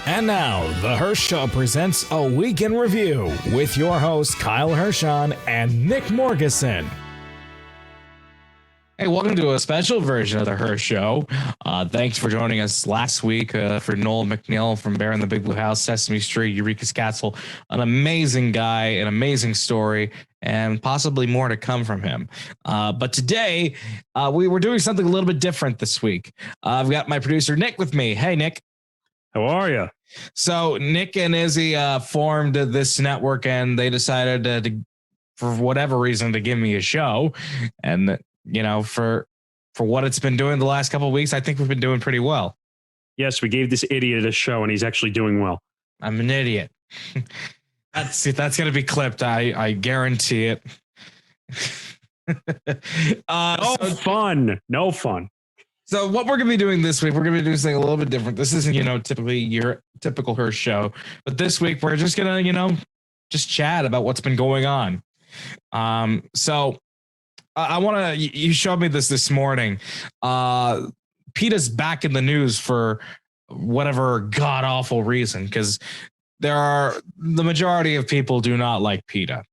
And now, The Hirsh Show presents a Week in Review with your hosts, Kyle Hirshon and Nick Morgasen. Hey, welcome to a special version of The Hirsh Show. Thanks for joining us last week for Noel McNeil from Bear in the Big Blue House, Sesame Street, Eureka's Castle. An amazing guy, an amazing story, and possibly more to come from him. But today, we were doing something a little bit different this week. I've got my producer, Nick, with me. Hey, Nick. How are you? So Nick and Izzy formed this network, and they decided to, for whatever reason, to give me a show. And, you know, for what it's been doing the last couple of weeks, I think we've been doing pretty well. Yes, we gave this idiot a show, and he's actually doing well. I'm an idiot. That's going to be clipped. I guarantee it. No fun. So what we're going to be doing this week, we're going to be doing something a little bit different. This isn't, typically your typical Hirsh show, but this week we're just going to, just chat about what's been going on. So I want to, you showed me this morning. PETA's back in the news for whatever god awful reason, because the majority of people do not like PETA.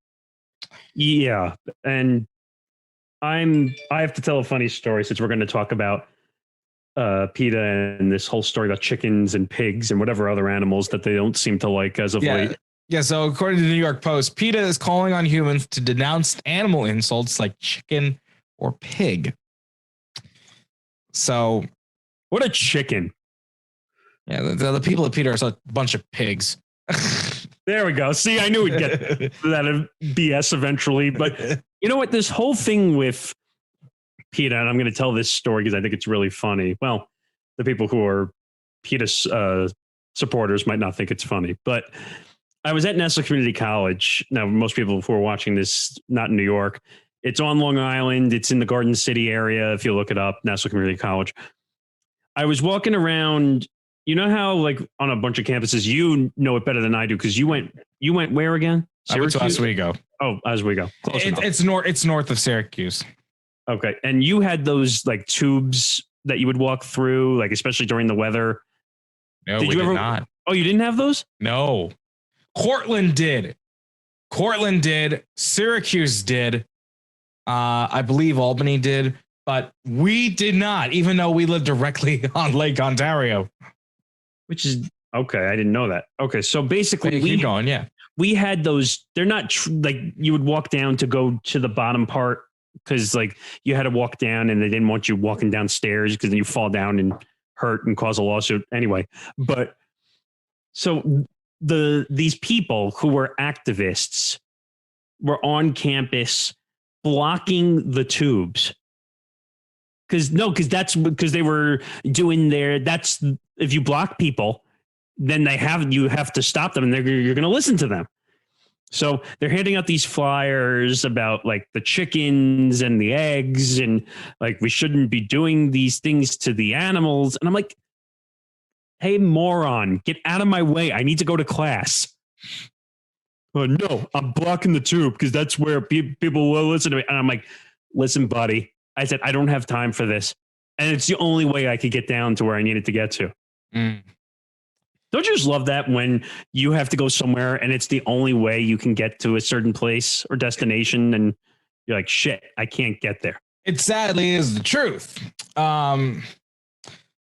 Yeah. And I have to tell a funny story since we're going to talk about PETA and this whole story about chickens and pigs and whatever other animals that they don't seem to like as of late. Yeah, so according to the New York Post, PETA is calling on humans to denounce animal insults like chicken or pig. So, what a chicken. Yeah, the people at PETA are a bunch of pigs. There we go. See, I knew we'd get that BS eventually. But you know what? This whole thing with PETA, and I'm going to tell this story because I think it's really funny. Well, the people who are PETA supporters might not think it's funny, but I was at Nassau Community College. Now, most people who are watching this, not in New York, it's on Long Island. It's in the Garden City area. If you look it up, Nassau Community College. I was walking around. You know how, like, on a bunch of campuses, you know it better than I do because you went where again? Syracuse? I went to Oswego. Oh, Oswego. It's north of Syracuse. Okay, and you had those like tubes that you would walk through, like especially during the weather. No, we did not. Oh, you didn't have those? No. Cortland did. Syracuse did. I believe Albany did, but we did not, even though we lived directly on Lake Ontario. Which is okay. I didn't know that. Okay, so basically, we had those. They're not like you would walk down to go to the bottom part because like you had to walk down, and they didn't want you walking downstairs because then you fall down and hurt and cause a lawsuit anyway. But so these people who were activists were on campus blocking the tubes. Because they were doing that's if you block people, then you have to stop them and you're going to listen to them. So they're handing out these flyers about like the chickens and the eggs and like we shouldn't be doing these things to the animals. And I'm like, hey, moron, get out of my way. I need to go to class. No, I'm blocking the tube because that's where people will listen to me. And I'm like, listen, buddy. I said, I don't have time for this. And it's the only way I could get down to where I needed to get to. Mm. Don't you just love that when you have to go somewhere and it's the only way you can get to a certain place or destination and you're like, shit, I can't get there. It sadly is the truth.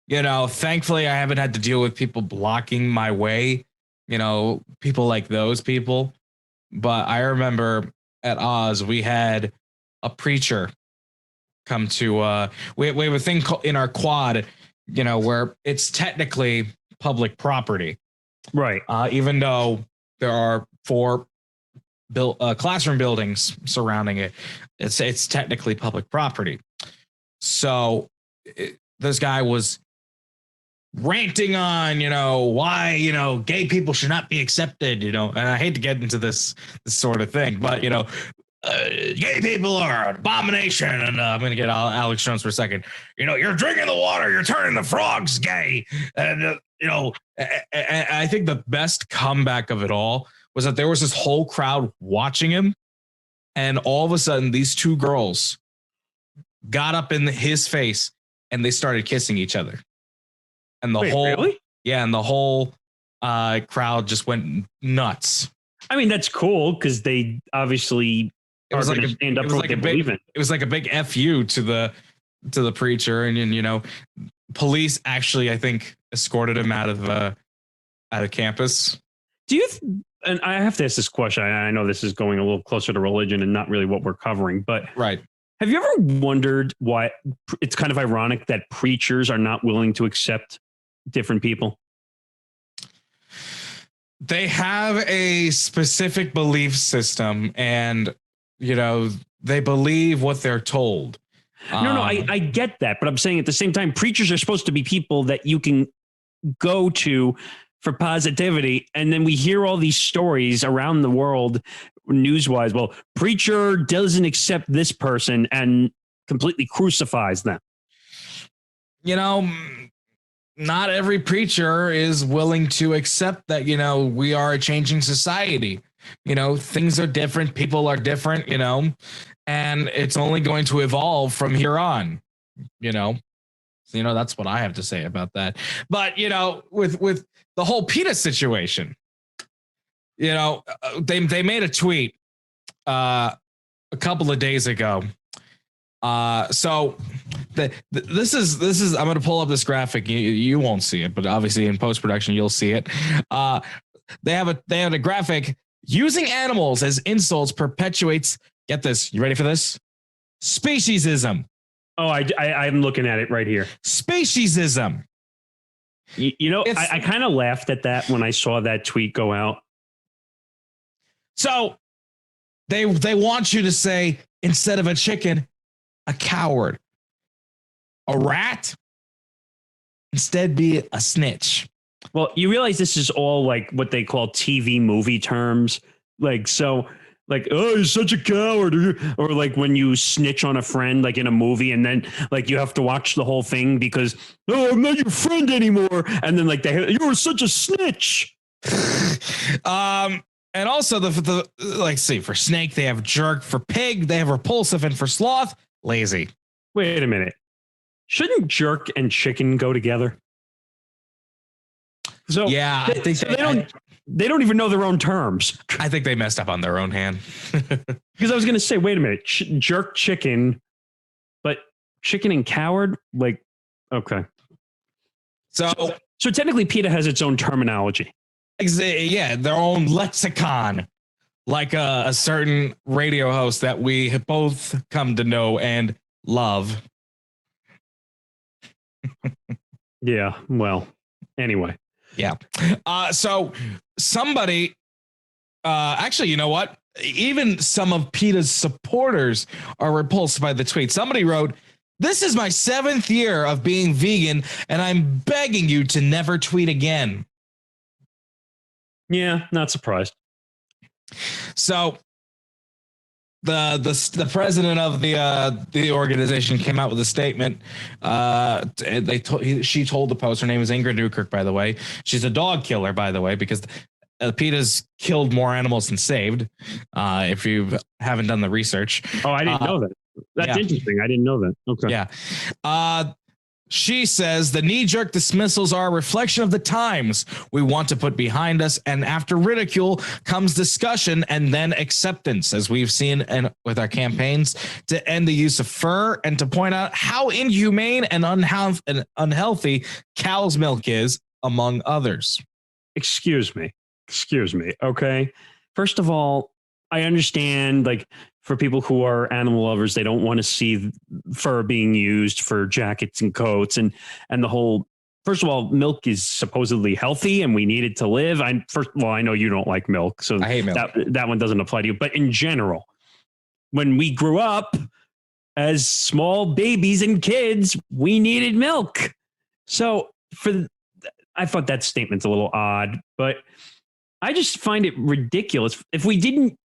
Thankfully I haven't had to deal with people blocking my way, people like those people. But I remember at Oz, we had a preacher come to we have a thing in our quad, where it's technically public property, right? Even though there are 4 classroom buildings surrounding it, it's technically public property. So this guy was ranting on, why, gay people should not be accepted, and I hate to get into this sort of thing, but, gay people are an abomination. And I'm going to get Alex Jones for a second. You're drinking the water. You're turning the frogs gay. And, I think the best comeback of it all was that there was this whole crowd watching him. And all of a sudden, these 2 girls got up in his face and they started kissing each other. And the really? Yeah. And the whole crowd just went nuts. I mean, that's cool because they obviously are going to stand up for what they believe in. It was like a big FU to the preacher, and police actually, I think, escorted him out of campus. Do you? And I have to ask this question. I know this is going a little closer to religion and not really what we're covering, but right. Have you ever wondered why it's kind of ironic that preachers are not willing to accept different people? They have a specific belief system, and they believe what they're told. No, I get that, but I'm saying at the same time, preachers are supposed to be people that you can go to for positivity, and then we hear all these stories around the world, news-wise. Well, preacher doesn't accept this person and completely crucifies them. Not every preacher is willing to accept that, we are a changing society. Things are different. People are different, and it's only going to evolve from here on, that's what I have to say about that. But, with the whole PETA situation, they made a tweet a couple of days ago. So this is I'm going to pull up this graphic. You won't see it, but obviously in post-production you'll see it. They have a graphic. Using animals as insults perpetuates, get this, you ready for this? Speciesism. Oh, I'm looking at it right here. Speciesism. I kind of laughed at that when I saw that tweet go out. So they want you to say, instead of a chicken, a coward. A rat, instead be a snitch. Well, you realize this is all like what they call TV movie terms. Oh, you're such a coward. Or like when you snitch on a friend, like in a movie, and then like you have to watch the whole thing because, oh, I'm not your friend anymore. And then you were such a snitch. And also for snake, they have jerk. For pig, they have repulsive. And for sloth, lazy. Wait a minute. Shouldn't jerk and chicken go together? So yeah, they don't even know their own terms. I think they messed up on their own hand. Because I was going to say, wait a minute, jerk chicken, but chicken and coward, okay. So technically PETA has its own terminology. Yeah, their own lexicon, like a certain radio host that we both come to know and love. Yeah, well, anyway. Yeah. So somebody, actually, you know what? Even some of PETA's supporters are repulsed by the tweet. Somebody wrote, "This is my 7th year of being vegan, and I'm begging you to never tweet again." Yeah, not surprised. So the president of the organization came out with a statement. She told the Post, her name is Ingrid Newkirk, by the way. She's a dog killer, by the way, because PETA's killed more animals than saved. If you haven't done the research. Oh, I didn't know that. That's interesting. I didn't know that. Okay. Yeah. She says the knee-jerk dismissals are a reflection of the times we want to put behind us, and after ridicule comes discussion and then acceptance, as we've seen with our campaigns to end the use of fur and to point out how inhumane and unhealthy cow's milk is, among others. Excuse me. Okay. First of all, I understand, for people who are animal lovers, they don't want to see fur being used for jackets and coats and the whole. First of all, milk is supposedly healthy and we need it to live. I know you don't like milk, so I hate milk. That one doesn't apply to you. But in general, when we grew up as small babies and kids, we needed milk. So I thought that statement's a little odd, but I just find it ridiculous. If we didn't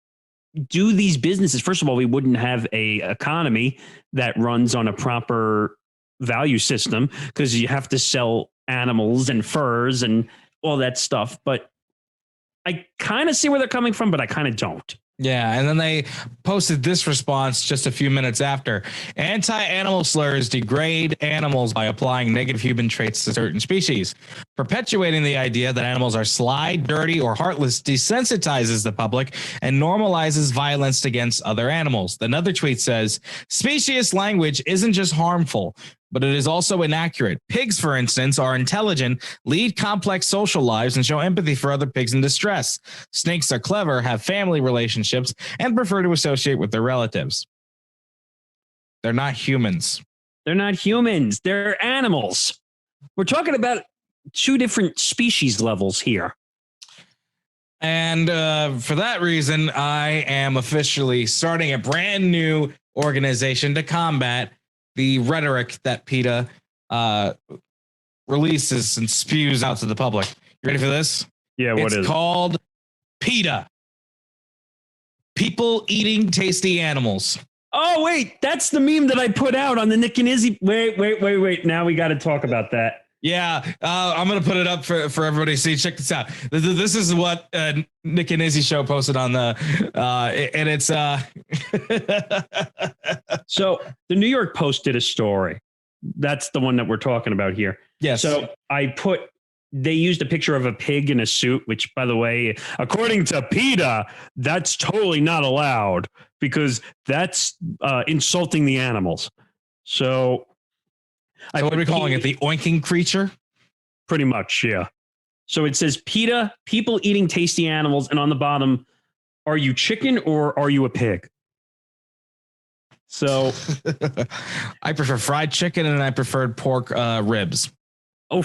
do these businesses, first of all, we wouldn't have a economy that runs on a proper value system because you have to sell animals and furs and all that stuff. But I kind of see where they're coming from, but I kind of don't. Yeah, and then they posted this response just a few minutes after. Anti-animal slurs degrade animals by applying negative human traits to certain species. Perpetuating the idea that animals are sly, dirty, or heartless desensitizes the public and normalizes violence against other animals. Another tweet says, specious language isn't just harmful, but it is also inaccurate. Pigs, for instance, are intelligent, lead complex social lives, and show empathy for other pigs in distress. Snakes are clever, have family relationships, and prefer to associate with their relatives. They're not humans. They're not humans. They're animals. We're talking about two different species levels here. And for that reason, I am officially starting a brand new organization to combat the rhetoric that PETA releases and spews out to the public. You ready for this? Yeah, what is it? It's called PETA. People eating tasty animals. Oh, wait, that's the meme that I put out on the Nick and Izzy. Wait. Now we got to talk about that. Yeah, I'm going to put it up for everybody to see. Check this out. This is what Nick and Izzy show posted on the, and it's. So the New York Post did a story. That's the one that we're talking about here. Yes. So they used a picture of a pig in a suit, which, by the way, according to PETA, that's totally not allowed because that's insulting the animals. So what are we calling it? The oinking creature? Pretty much, yeah. So it says PETA, people eating tasty animals. And on the bottom, are you chicken or are you a pig? So I prefer fried chicken and I preferred pork ribs. Oh,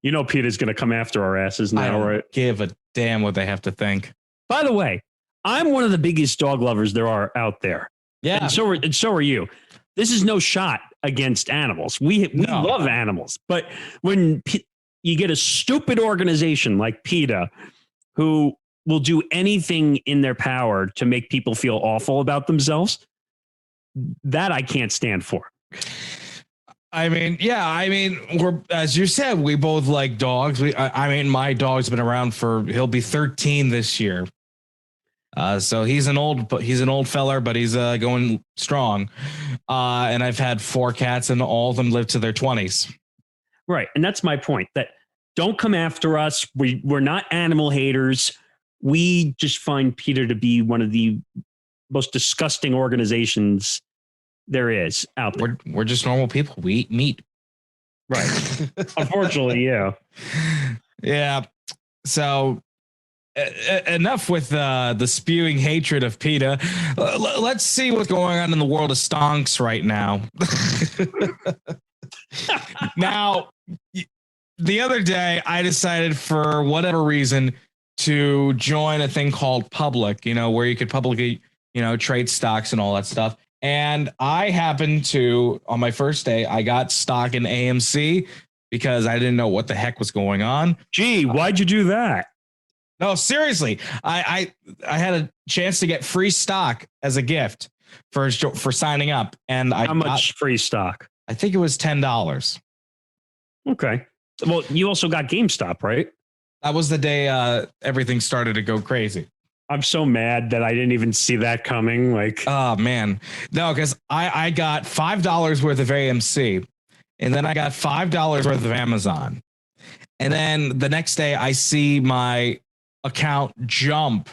you know, PETA's going to come after our asses now, I don't right? give a damn what they have to think. By the way, I'm one of the biggest dog lovers there are out there. Yeah. And so are you. This is no shot against animals. We love animals. But when you get a stupid organization like PETA who will do anything in their power to make people feel awful about themselves, that I can't stand for. We're, as you said, we both like dogs. My dog's been around he'll be 13 this year. So he's an old feller, but he's going strong. And I've had 4 cats and all of them live to their 20s. Right. And that's my point, that don't come after us. We're not animal haters. We just find PETA to be one of the most disgusting organizations there is out there. We're just normal people. We eat meat. Right. Unfortunately, yeah. Yeah. So enough with the spewing hatred of PETA. Let's see what's going on in the world of stonks right now. Now, the other day, I decided for whatever reason to join a thing called Public, where you could publicly, trade stocks and all that stuff. And I happened to, on my first day, I got stock in AMC because I didn't know what the heck was going on. Gee, why'd you do that? No, seriously, I had a chance to get free stock as a gift for signing up, and how much free stock? I think it was $10. Okay. Well, you also got GameStop, right? That was the day everything started to go crazy. I'm so mad that I didn't even see that coming. Like, oh man, no, because I got $5 worth of AMC, and then I got $5 worth of Amazon, and then the next day I see my account jump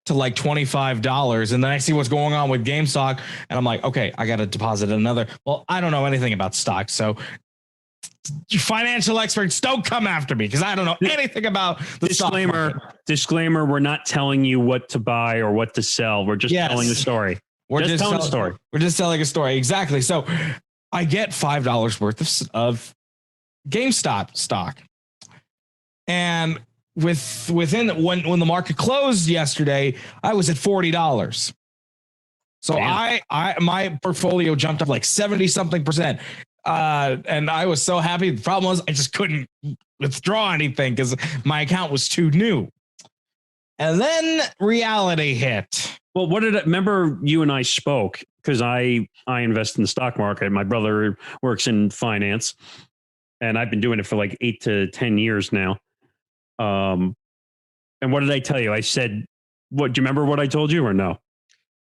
to like $25, and then I see what's going on with GameStop, and I'm like, okay, I got to deposit another. Well, I don't know anything about stocks, so financial experts don't come after me because I don't know anything about the disclaimer. We're not telling you what to buy or what to sell. We're just telling the story. We're just telling the story. We're just telling a story. Exactly. So I get $5 worth of GameStop stock. And within when the market closed yesterday, I was at $40. So my portfolio jumped up like 70 something percent. And I was so happy. The problem was I just couldn't withdraw anything because my account was too new. And then reality hit. Well, remember you and I spoke because I invest in the stock market. My brother works in finance and I've been doing it for like 8 to 10 years now. And what did I tell you? I said, What, do you remember what I told you or no?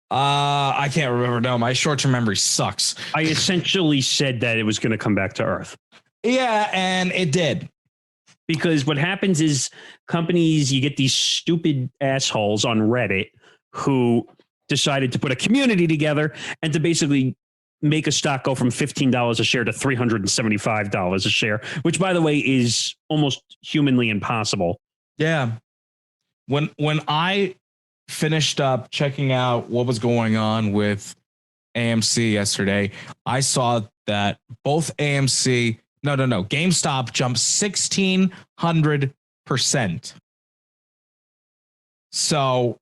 I can't remember. No, my short-term memory sucks. I essentially said that it was going to come back to Earth. Yeah, and it did. Because what happens is companies, you get these stupid assholes on Reddit who decided to put a community together and to basically make a stock go from $15 a share to $375 a share, which, by the way, is almost humanly impossible. Yeah. When I finished up checking out what was going on with AMC yesterday, I saw that both GameStop jumped 1,600%. So,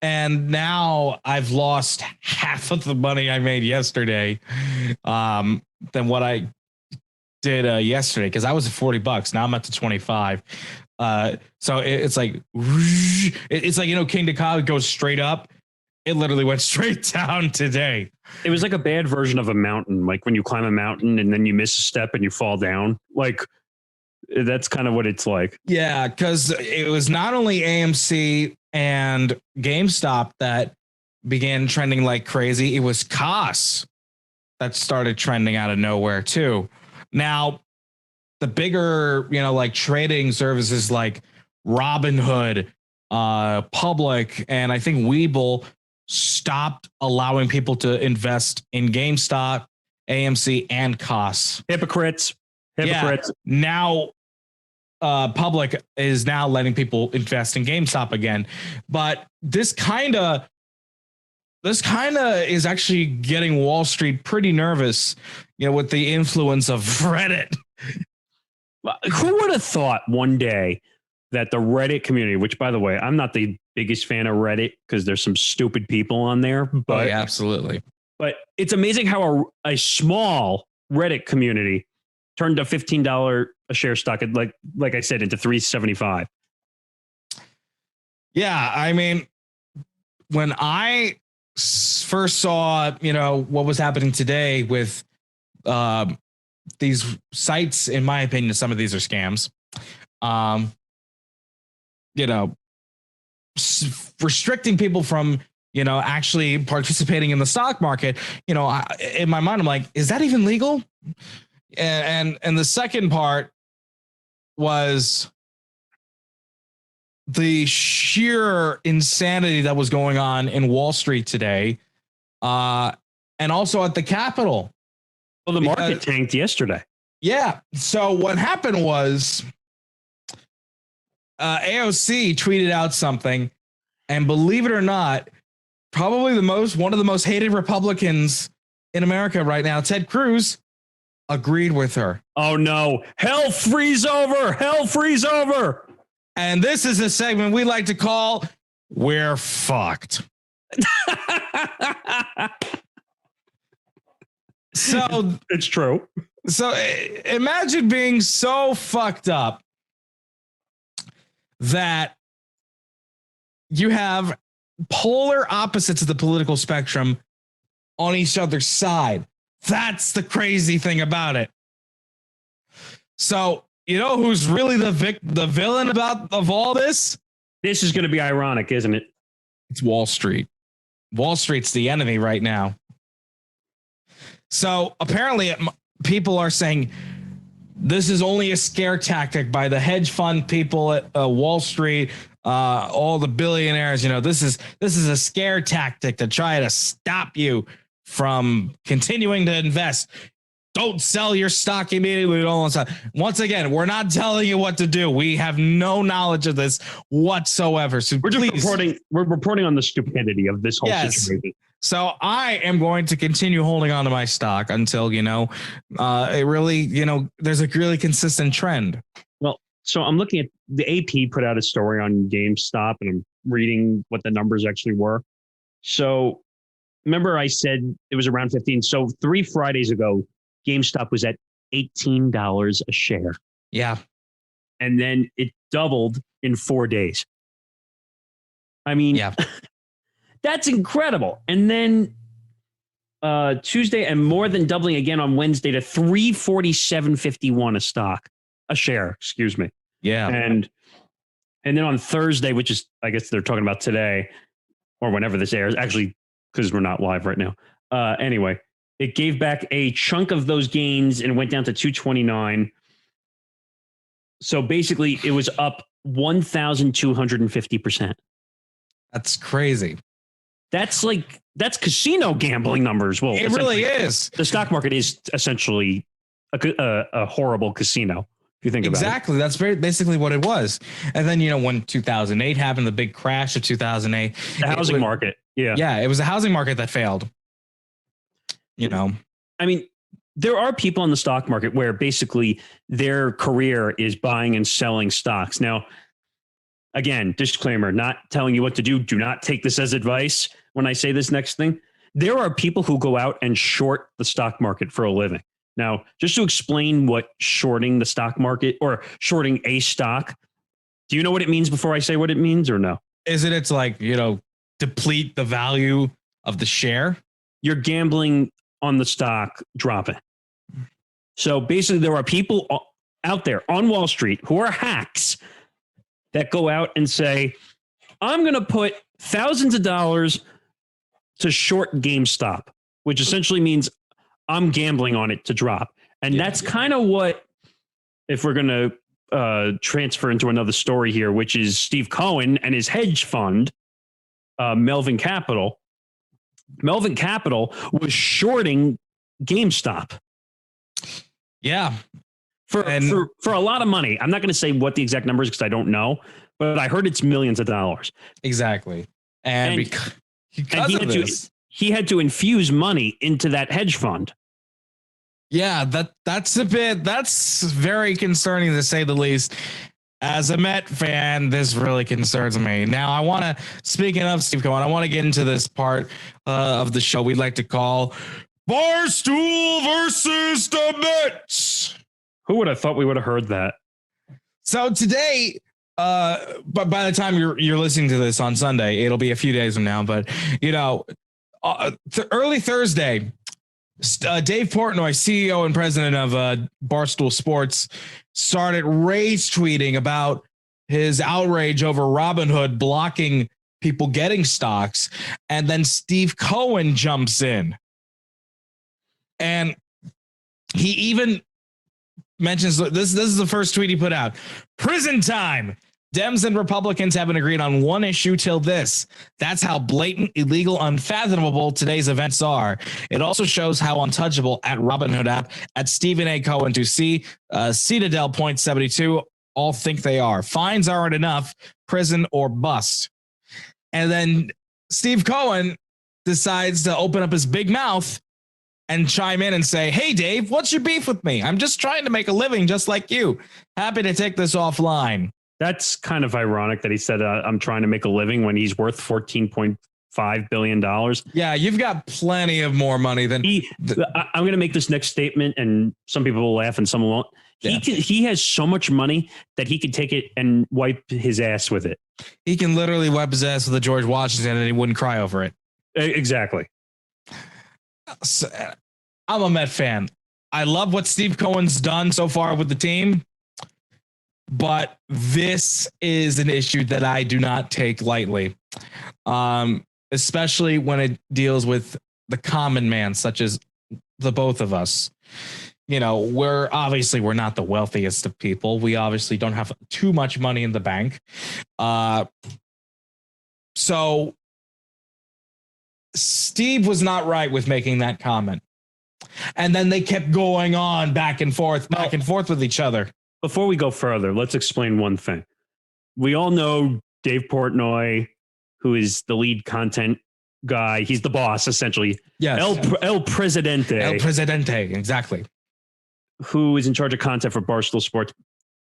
and now I've lost half of the money I made yesterday than what I did yesterday, because I was at $40. Now I'm up to 25. So it's like, King Dakar goes straight up. It literally went straight down today. It was like a bad version of a mountain, like when you climb a mountain and then you miss a step and you fall down. Like, that's kind of what it's like. Yeah, because it was not only AMC and GameStop that began trending like crazy. It was COS that started trending out of nowhere too. Now, the bigger, like trading services like Robinhood, Public, and I think Webull stopped allowing people to invest in GameStop, AMC, and COS. Hypocrites. Yeah, now Public is now letting people invest in GameStop again. But this kind of is actually getting Wall Street pretty nervous, with the influence of Reddit. Who would have thought one day that the Reddit community, which, by the way, I'm not the biggest fan of Reddit because there's some stupid people on there. But yeah, absolutely. But it's amazing how a small Reddit community turned a $15 a share stock at, like I said, into $375. Yeah, I mean, when I first saw, what was happening today with these sites, in my opinion, some of these are scams. Restricting people from, actually participating in the stock market. In my mind, I'm like, is that even legal? And the second part was the sheer insanity that was going on in Wall Street today, and also at the Capitol. Well, the market tanked yesterday. Yeah. So what happened was AOC tweeted out something, and believe it or not, probably one of the most hated Republicans in America right now, Ted Cruz, agreed with her. Oh no. Hell freeze over. Hell freeze over. And this is a segment we like to call We're Fucked. So it's true. So imagine being so fucked up that you have polar opposites of the political spectrum on each other's side. That's the crazy thing about it. So, who's really the villain of all this? This is going to be ironic, isn't it? It's Wall Street. Wall Street's the enemy right now. So apparently people are saying this is only a scare tactic by the hedge fund people at Wall Street, all the billionaires. This is a scare tactic to try to stop you from continuing to invest. Don't sell your stock immediately. Once again, we're not telling you what to do. We have no knowledge of this whatsoever. So we're just reporting on the stupidity of this whole situation. So I am going to continue holding on to my stock until, it really, there's a really consistent trend. Well, so I'm looking at the AP put out a story on GameStop, and I'm reading what the numbers actually were. So remember I said it was around 15. So 3 Fridays ago, GameStop was at $18 a share. Yeah. And then it doubled in 4 days. I mean, yeah. That's incredible. And then Tuesday, and more than doubling again on Wednesday to $347.51 a share, excuse me. Yeah. And And then on Thursday, which is, I guess they're talking about today or whenever this airs, actually, because we're not live right now. Anyway, it gave back a chunk of those gains and went down to 229. So basically, it was up 1,250%. That's crazy. That's casino gambling numbers. Well, it really is. The stock market is essentially a horrible casino. If you think about it. Exactly. That's basically what it was. And then, when 2008 happened, the big crash of 2008. The housing market. Yeah. Yeah. It was a housing market that failed. I mean, there are people in the stock market where basically their career is buying and selling stocks. Now, again, disclaimer, not telling you what to do. Do not take this as advice when I say this next thing. There are people who go out and short the stock market for a living. Now, just to explain what shorting the stock market or shorting a stock, do you know what it means before I say what it means or no? It's like, deplete the value of the share? You're gambling on the stock dropping. So basically, there are people out there on Wall Street who are hacks that go out and say, I'm going to put thousands of dollars to short GameStop, which essentially means I'm gambling on it to drop. And that's kind of what, if we're going to transfer into another story here, which is Steve Cohen and his hedge fund, Melvin Capital. Melvin Capital was shorting GameStop. Yeah. For a lot of money. I'm not going to say what the exact number is because I don't know, but I heard it's millions of dollars. Exactly. And because of this, he had to infuse money into that hedge fund. Yeah, that's very concerning to say the least. As a Met fan, this really concerns me. Now, speaking of Steve Cohen, I want to get into this part of the show we'd like to call Barstool versus the Mets. Who would have thought we would have heard that? So today, but by the time you're listening to this on Sunday, it'll be a few days from now. But early Thursday, Dave Portnoy, CEO and president of Barstool Sports, started rage tweeting about his outrage over Robinhood blocking people getting stocks, and then Steve Cohen jumps in, and he even mentions this is the first tweet he put out. Prison time. Dems and Republicans haven't agreed on one issue till this. That's how blatant, illegal, unfathomable today's events are. It also shows how untouchable at Robinhood app, at Stephen A. Cohen to see, Citadel Point 72 all think they are. Fines aren't enough, prison or bust. And then Steve Cohen decides to open up his big mouth and chime in and say, hey, Dave, what's your beef with me? I'm just trying to make a living just like you. Happy to take this offline. That's kind of ironic that he said, I'm trying to make a living when he's worth $14.5 billion. Yeah, you've got plenty of more money than I'm going to make this next statement, and some people will laugh and some won't. He has so much money that he could take it and wipe his ass with it. He can literally wipe his ass with a George Washington and he wouldn't cry over it. Exactly. So, I'm a Met fan. I love what Steve Cohen's done so far with the team. But this is an issue that I do not take lightly, especially when it deals with the common man, such as the both of us. We're not the wealthiest of people. We obviously don't have too much money in the bank. So Steve was not right with making that comment. And then they kept going on back and forth with each other. Before we go further, let's explain one thing. We all know Dave Portnoy, who is the lead content guy. He's the boss, essentially. Yes. El Presidente. El Presidente, exactly. Who is in charge of content for Barstool Sports.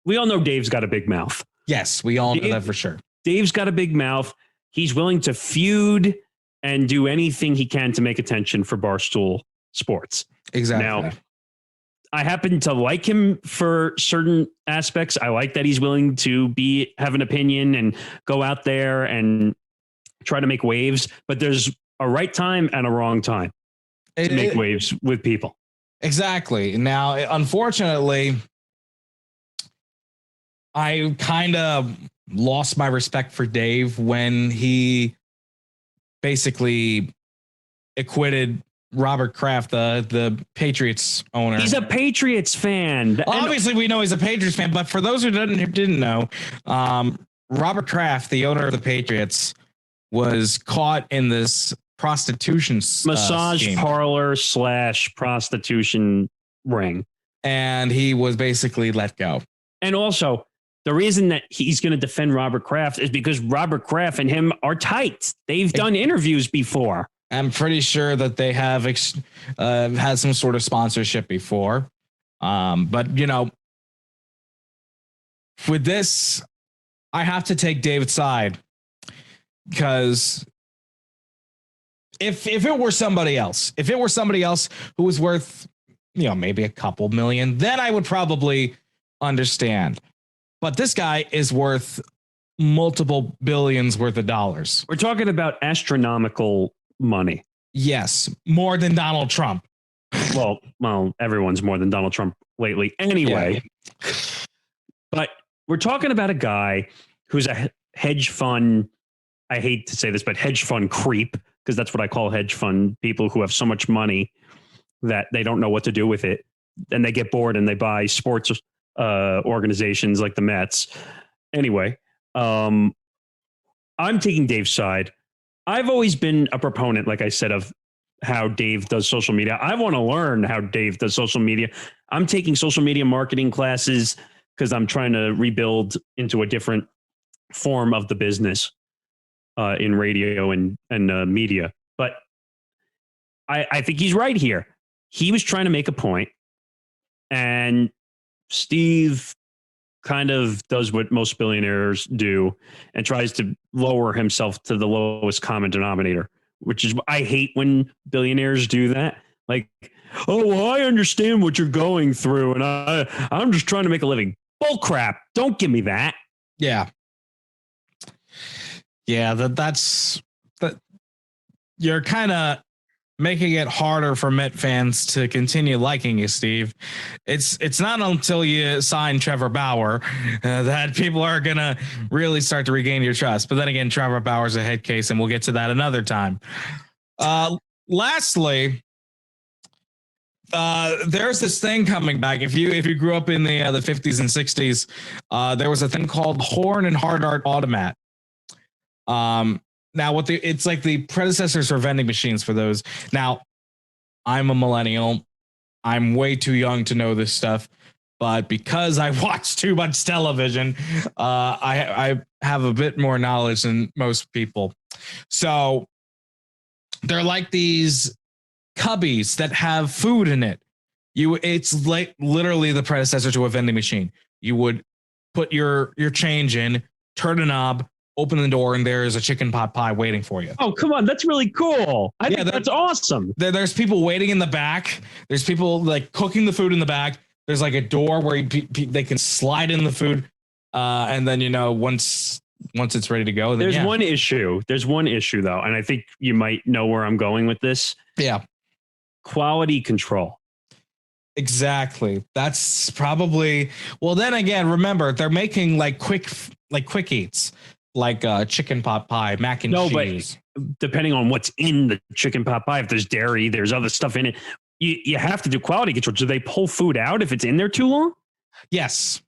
We all know Dave's got a big mouth. Yes, we all know that for sure. Dave's got a big mouth. He's willing to feud and do anything he can to make attention for Barstool Sports. Exactly. Now, I happen to like him for certain aspects. I like that he's willing to have an opinion and go out there and try to make waves. But there's a right time and a wrong time to make waves with people. Exactly. Now, unfortunately, I kind of lost my respect for Dave when he basically acquitted Robert Kraft, the Patriots owner. He's a Patriots fan. Obviously, we know he's a Patriots fan, but for those who didn't know, Robert Kraft, the owner of the Patriots, was caught in this prostitution massage scheme. Parlor / prostitution ring. And he was basically let go. And also, the reason that he's going to defend Robert Kraft is because Robert Kraft and him are tight. They've done interviews before. I'm pretty sure that they have had some sort of sponsorship before. But, you know, with this, I have to take David's side, because if it were somebody else who was worth, you know, maybe a couple million, then I would probably understand. But this guy is worth multiple billions worth of dollars. We're talking about astronomical money. Yes, more than Donald Trump. Well, everyone's more than Donald Trump lately anyway. Yeah. But we're talking about a guy who's a hedge fund. I hate to say this, but hedge fund creep, because that's what I call hedge fund people who have so much money that they don't know what to do with it. And they get bored and they buy sports organizations like the Mets. Anyway, I'm taking Dave's side. I've always been a proponent, like I said, of how Dave does social media. I want to learn how Dave does social media. I'm taking social media marketing classes because I'm trying to rebuild into a different form of the business in radio and media. But I think he's right here. He was trying to make a point, and Steve kind of does what most billionaires do and tries to lower himself to the lowest common denominator, which is, I hate when billionaires do that. Like, oh, well, I understand what you're going through, and I'm just trying to make a living. Bull crap. Don't give me that. Yeah. Yeah, that's you're kind of making it harder for Met fans to continue liking you, Steve. It's not until you sign Trevor Bauer that people are going to really start to regain your trust. But then again, Trevor Bauer's a head case, and we'll get to that another time. Lastly, there's this thing coming back. If you grew up in the 50s and 60s, there was a thing called Horn and Hard Art Automat. Now it's like the predecessors for vending machines for those. Now, I'm a millennial. I'm way too young to know this stuff, but because I watch too much television, I have a bit more knowledge than most people. So they're like these cubbies that have food in it. It's like literally the predecessor to a vending machine. You would put your change in, turn a knob, open the door, and there's a chicken pot pie waiting for you. Oh, come on. That's really cool. I think that's awesome. There's people waiting in the back. There's people like cooking the food in the back. There's like a door where they can slide in the food. And then, you know, once it's ready to go. Then, There's one issue. There's one issue, though. And I think you might know where I'm going with this. Yeah. Quality control. Exactly. That's probably, well, then again, remember, they're making like quick eats. Like chicken pot pie, mac and cheese. But depending on what's in the chicken pot pie, if there's dairy, there's other stuff in it. You have to do quality control. Do they pull food out if it's in there too long? Yes.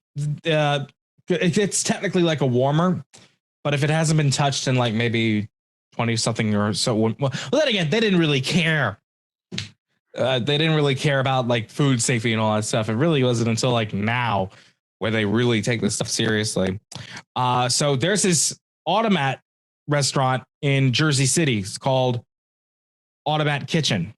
It's technically like a warmer, but if it hasn't been touched in like maybe 20 something or so, well, then again, they didn't really care. They didn't really care about like food safety and all that stuff. It really wasn't until like now where they really take this stuff seriously. So there's this automat restaurant in Jersey City. It's called Autobahn Kitchen.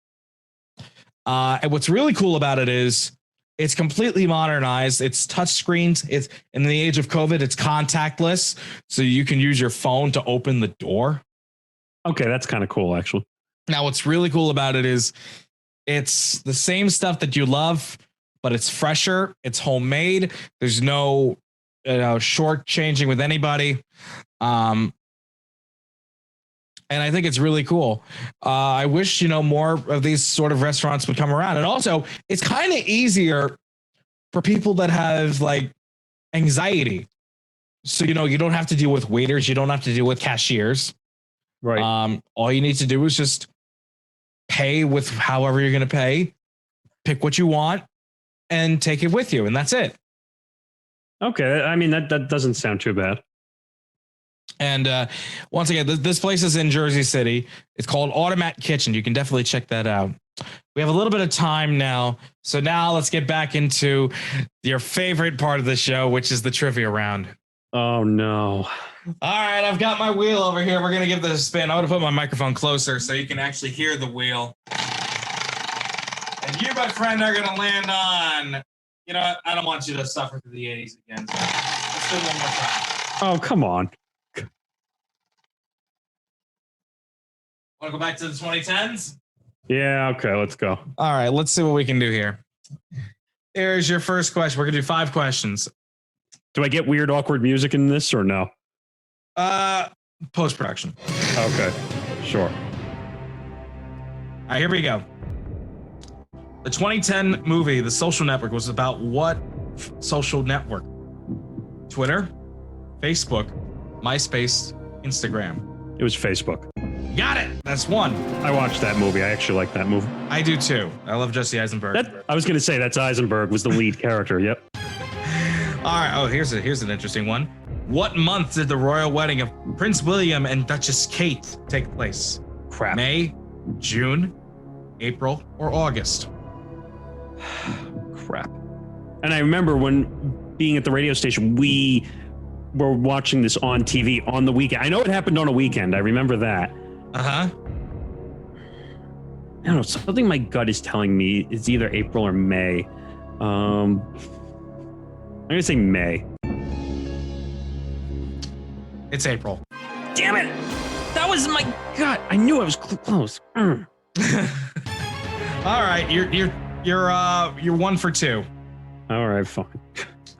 And what's really cool about it is it's completely modernized. It's touch screens. It's in the age of COVID, it's contactless. So you can use your phone to open the door. Okay, that's kind of cool, actually. Now, what's really cool about it is it's the same stuff that you love, but it's fresher. It's homemade. There's no short changing with anybody. And I think it's really cool. I wish, more of these sort of restaurants would come around. And also, it's kind of easier for people that have like anxiety. So, you don't have to deal with waiters. You don't have to deal with cashiers. Right. All you need to do is just pay with however you're going to pay, pick what you want, and take it with you. And that's it. Okay. I mean, that doesn't sound too bad. And once again, this place is in Jersey City. It's called Autobahn Kitchen. You can definitely check that out. We have a little bit of time now. So now let's get back into your favorite part of the show, which is the trivia round. Oh, no. All right, I've got my wheel over here. We're going to give this a spin. I'm going to put my microphone closer so you can actually hear the wheel. And you, my friend, are going to land on, I don't want you to suffer through the 80s again. So let's do it one more time. Oh, come on. Want to go back to the 2010s? Yeah, okay, let's go. All right, let's see what we can do here. Here's your first question. We're going to do 5 questions. Do I get weird, awkward music in this or no? Post-production. Okay, sure. All right, here we go. The 2010 movie, The Social Network, was about what social network? Twitter, Facebook, MySpace, Instagram. It was Facebook. Got it. That's 1. I watched that movie. I actually like that movie. I do too. I love Jesse Eisenberg. I was going to say that's Eisenberg was the lead character. Yep. All right. Oh, here's an interesting one. What month did the royal wedding of Prince William and Duchess Kate take place? Crap. May, June, April, or August? Crap. And I remember when being at the radio station, we were watching this on TV on the weekend. I know it happened on a weekend. I remember that. Uh-huh. I don't know. Something my gut is telling me it's either April or May. I'm going to say May. It's April. Damn it. That was my gut. I knew I was close. All right. You're 1 for 2. All right, fine. All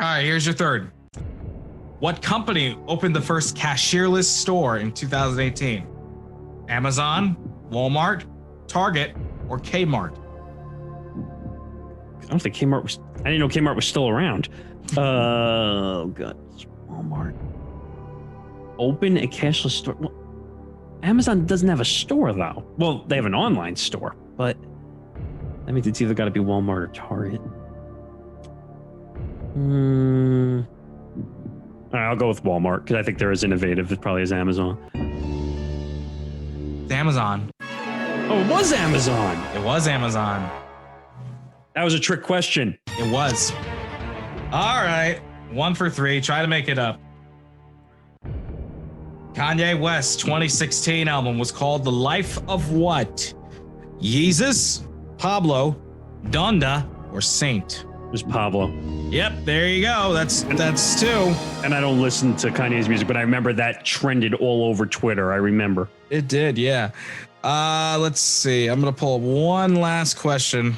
right. Here's your third. What company opened the first cashierless store in 2018? Amazon, Walmart, Target, or Kmart? I don't think Kmart was... I didn't know Kmart was still around. Oh, God. Walmart. Open a cashless store. Well, Amazon doesn't have a store, though. Well, they have an online store, but that means it's either got to be Walmart or Target. All right, I'll go with Walmart because I think they're as innovative as probably as Amazon. It's Amazon. Oh, it was Amazon. It was Amazon. That was a trick question. It was. All right. 1 for 3. Try to make it up. Kanye West's 2016 album was called The Life of what? Yeezus, Pablo, Donda, or Saint? It was Pablo. Yep, there you go. That's 2. And I don't listen to Kanye's music, but I remember that trended all over Twitter. I remember. It did, yeah. Let's see. I'm going to pull up one last question.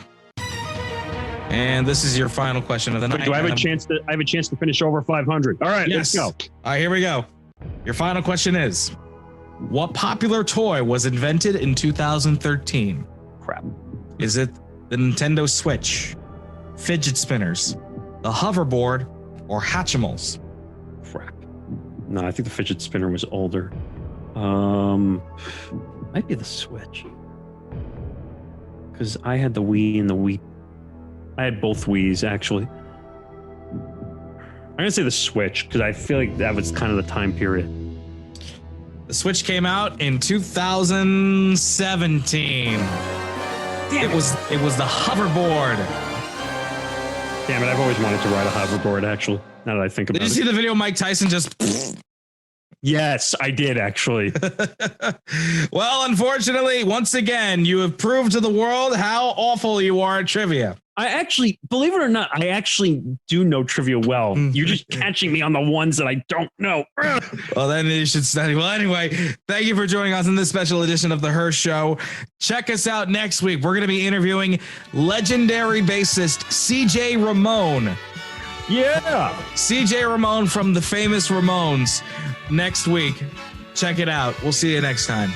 And this is your final question of the night. Do I have a chance to finish over 500? All right, yes. Let's go. All right, here we go. Your final question is, what popular toy was invented in 2013? Crap. Is it the Nintendo Switch, fidget spinners, the hoverboard, or Hatchimals? Crap. No, I think the fidget spinner was older. Might be the Switch. Because I had the Wii and the Wii. I had both Wiis, actually. I'm going to say the Switch, because I feel like that was kind of the time period. The Switch came out in 2017. Damn. It was the hoverboard. Damn it, I've always wanted to ride a hoverboard, actually, now that I think about it. Did you see the video of Mike Tyson just... Yes, I did, actually. Well, unfortunately, once again, you have proved to the world how awful you are at trivia. I actually, believe it or not, I actually do know trivia well. You're just catching me on the ones that I don't know. Well, then you should study. Well, anyway, thank you for joining us in this special edition of The Hirsh Show. Check us out next week. We're going to be interviewing legendary bassist CJ Ramone. Yeah. CJ Ramone from the famous Ramones next week. Check it out. We'll see you next time.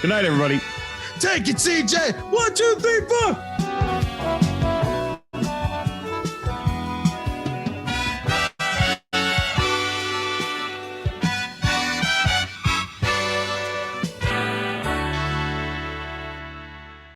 Good night, everybody. Take it, CJ. 1, 2, 3, 4.